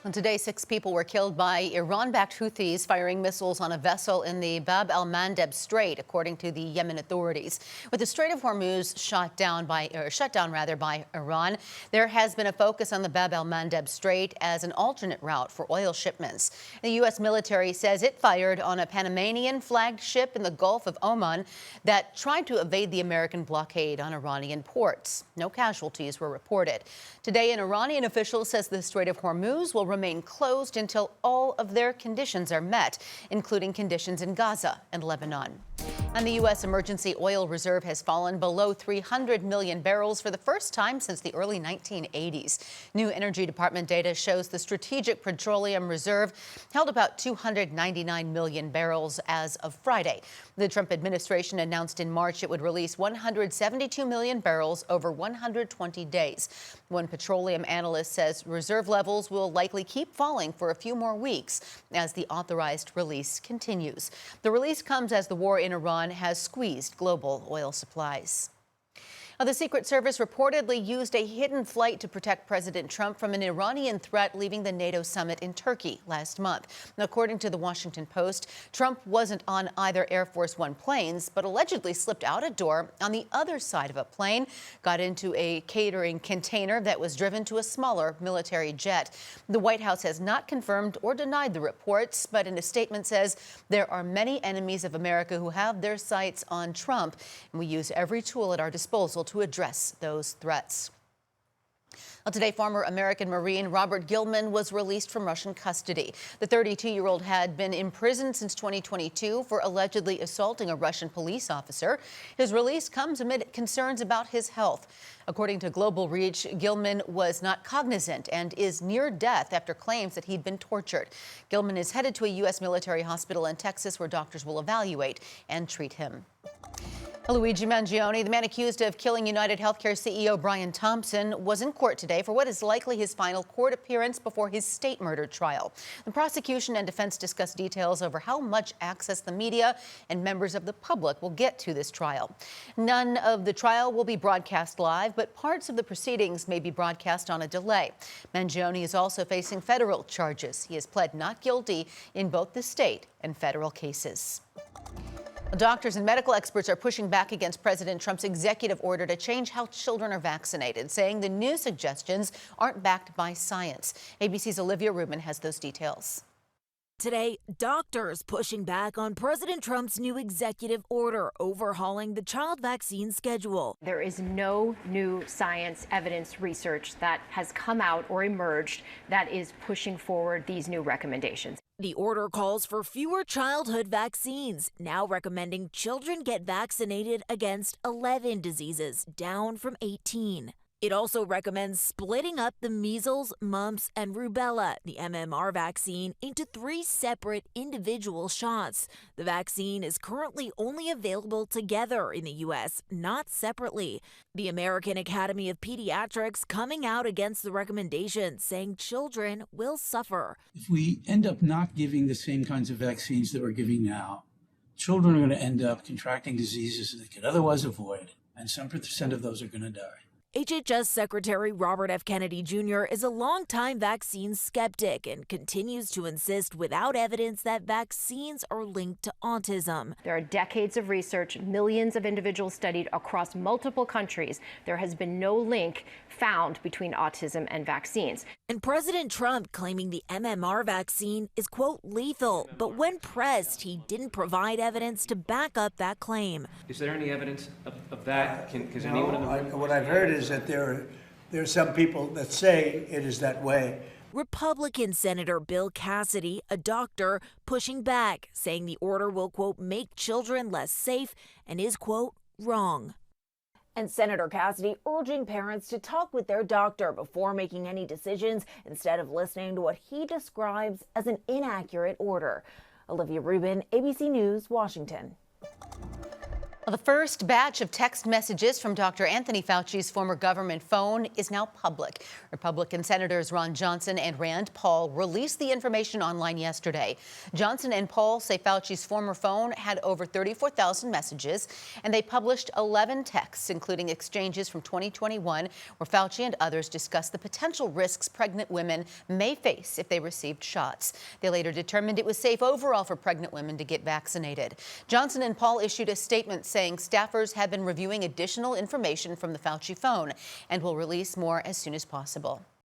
And today, 6 people were killed by Iran-backed Houthis firing missiles on a vessel in the Bab el-Mandeb Strait, according to the Yemen authorities. With the Strait of Hormuz shut down by Iran, there has been a focus on the Bab el-Mandeb Strait as an alternate route for oil shipments. The U.S. military says it fired on a Panamanian-flagged ship in the Gulf of Oman that tried to evade the American blockade on Iranian ports. No casualties were reported. Today, an Iranian official says the Strait of Hormuz will remain closed until all of their conditions are met, including conditions in Gaza and Lebanon. And the U.S. emergency oil reserve has fallen below 300 million barrels for the first time since the early 1980s. New Energy Department data shows the Strategic Petroleum Reserve held about 299 million barrels as of Friday. The Trump administration announced in March it would release 172 million barrels over 120 days. One petroleum analyst says reserve levels will likely keep falling for a few more weeks as the authorized release continues. The release comes as the war in Iran has squeezed global oil supplies. Now, the Secret Service reportedly used a hidden flight to protect President Trump from an Iranian threat leaving the NATO summit in Turkey last month. Now, according to the Washington Post, Trump wasn't on either Air Force One planes, but allegedly slipped out a door on the other side of a plane, got into a catering container that was driven to a smaller military jet. The White House has not confirmed or denied the reports, but in a statement says there are many enemies of America who have their sights on Trump, and we use every tool at our disposal to address those threats. Well, today, former American Marine Robert Gilman was released from Russian custody. The 32-year-old had been imprisoned since 2022 for allegedly assaulting a Russian police officer. His release comes amid concerns about his health. According to Global Reach, Gilman was not cognizant and is near death after claims that he'd been tortured. Gilman is headed to a U.S. military hospital in Texas where doctors will evaluate and treat him. Luigi Mangione, the man accused of killing United Healthcare CEO Brian Thompson, was in court today for what is likely his final court appearance before his state murder trial. The prosecution and defense discussed details over how much access the media and members of the public will get to this trial. None of the trial will be broadcast live, but parts of the proceedings may be broadcast on a delay. Mangione is also facing federal charges. He has pled not guilty in both the state and federal cases. Doctors and medical experts are pushing back against President Trump's executive order to change how children are vaccinated, saying the new suggestions aren't backed by science. ABC's Olivia Rubin has those details. Today, doctors pushing back on President Trump's new executive order overhauling the child vaccine schedule. There is no new science evidence research that has come out or emerged that is pushing forward these new recommendations. The order calls for fewer childhood vaccines, now recommending children get vaccinated against 11 diseases, down from 18. It also recommends splitting up the measles, mumps, and rubella, the MMR vaccine, into 3 separate individual shots. The vaccine is currently only available together in the U.S., not separately. The American Academy of Pediatrics coming out against the recommendation, saying children will suffer. If we end up not giving the same kinds of vaccines that we're giving now, children are going to end up contracting diseases that they could otherwise avoid, and some percent of those are going to die. HHS Secretary Robert F. Kennedy Jr. is a longtime vaccine skeptic and continues to insist without evidence that vaccines are linked to autism. There are decades of research, millions of individuals studied across multiple countries. There has been no link found between autism and vaccines. And President Trump claiming the MMR vaccine is, quote, lethal. But when pressed, he didn't provide evidence to back up that claim. Is there any evidence of that? What I've heard is that there are some people that say it is that way. Republican Senator Bill Cassidy, a doctor, pushing back, saying the order will, quote, make children less safe and is, quote, wrong. And Senator Cassidy urging parents to talk with their doctor before making any decisions instead of listening to what he describes as an inaccurate order. Olivia Rubin, ABC News, Washington. Well, the first batch of text messages from Dr. Anthony Fauci's former government phone is now public. Republican Senators Ron Johnson and Rand Paul released the information online yesterday. Johnson and Paul say Fauci's former phone had over 34,000 messages, and they published 11 texts, including exchanges from 2021, where Fauci and others discussed the potential risks pregnant women may face if they received shots. They later determined it was safe overall for pregnant women to get vaccinated. Johnson and Paul issued a statement saying staffers have been reviewing additional information from the Fauci phone and will release more as soon as possible.